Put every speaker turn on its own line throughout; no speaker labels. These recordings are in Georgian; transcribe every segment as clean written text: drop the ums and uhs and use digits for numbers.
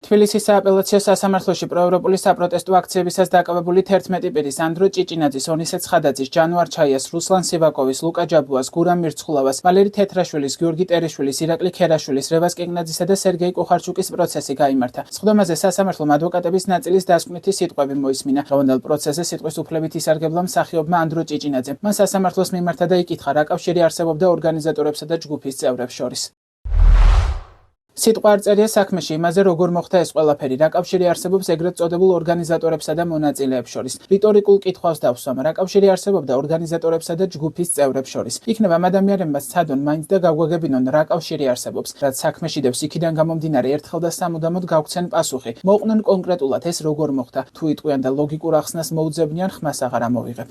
თბილისის სააპელაციო სასამართლოში პროევროპული საპროტესტო აქციებისას დაკავებული 11 პირის ანდრო ჭიჭინაძის, ონისე ცხადაძის, ჯანუარ ჩაიას, რუსლან სივაკოვის, ლუკა ჯაბუას, გურამ მირცხულავას, ვალერი თეთრაშვილის, გიორგი ტერიშვილის, ირაკლი ქერაშვილის, რევას კეგნაძისა და სერგეი კუხარჩუკის პროცესი გაიმართა. სხდომაზე სასამართლომ ადვოკატების ნაწილის დასკვნითი სიტყვები მოისმინა. დღევანდელ პროცესზე სიტყვის უფლებით ისარგებლა მსახიობმა ანდრო ჭიჭინაძემ. მან სასამართლოს მიმართა და იკითხა, რა კავშირი არსებობდა ორგანიზატორებსა და ჯგუფის წევრებს შორის. სიტყვა არ წერია საქმეში იმაზე, როგორ მოხდა ეს ყველაფერი, რა კავშირი არსებობს ეგრეთ წოდებულ ორგანიზატორებსა და მონაწილეებს შორის. რიტორიკულ კითხვას დავსვამ, რა კავშირი არსებობდა ორგანიზატორებსა და ჯგუფის წევრებს შორის. იქნება ამ ადამიანებმა სცადონ მაინც და გაგვაგებინონ, რა კავშირი არსებობს, რაც საქმეში დევს იქიდან გამომდინარე ერთხელ და სამუდამოდ გავქცენ პასუხი. მოყვნენ კონკრეტულად ეს როგორ მოხდა, თუ იტყვიან და ლოგიკურ ახსნას მოუძებნიან, ხმას აღარ ამოვიღებ.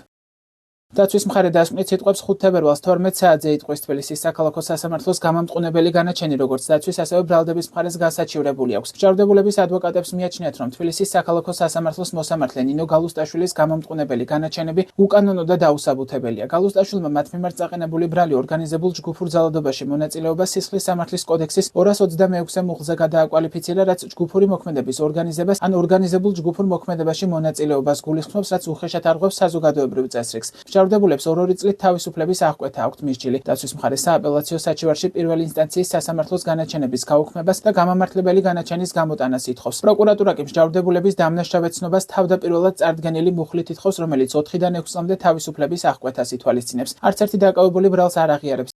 დაცვის მხარე დასკვნით სიტყვებს 5 თებერვალს 12 საათზე იტყვის თბილისის საქალაქო სასამართლოს გამამტყუნებელი განაჩენი, როგორც დაცვის, ასევე ბრალდების მხარეს გასაჩივრებული აქვს. მჟავრდებულების ადვოკატებს მიაჩნიათ, რომ თბილისის საქალაქო სასამართლოს მოსამართლე ნინო გალუსტაშვილის გამამტყუნებელი განაჩენები უკანონო და დაუსაბუთებელია. გალუსტაშვილმა მათ მიმართ წაყენებული ბრალი ორგანიზებულ ჯგუფურ ძალადობაში მონაწილეობა სისხლის სამართლის კოდექსის 226 მუხლზე გადააკვალიფიცირა, რაც ჯგუფური მოქმედების ორგანიზებას ან ორგანიზებულ ჯგუფურ მოქმედებაში მონაწილეობას გულისხმობს, რაც უხეშად არღვევს საზოგადოებრივ წესრიგს. მჟავრდებულებს ორ-ორი წლით თავისუფლების აღკვეთა აქვთ მისჯილი. დაცვის მხარე სააპელაციო საჩივარში პირველი ინსტანციის სასამართლოს განაჩენების გაუქმებას და გამამართლებელი განაჩენის გამოტანას ითხოვს. პროკურატურა კი მჟავრდებულების დამნაშავე ცნობას თავდაპირველად წარდგენილი მუხლით ითხოვს, რომელიც 4-დან 6 წლამდე თავისუფლების აღკვეთას ითვალისწინებს. არც ერთი დაკავებული ბრალს არ აღიარებს.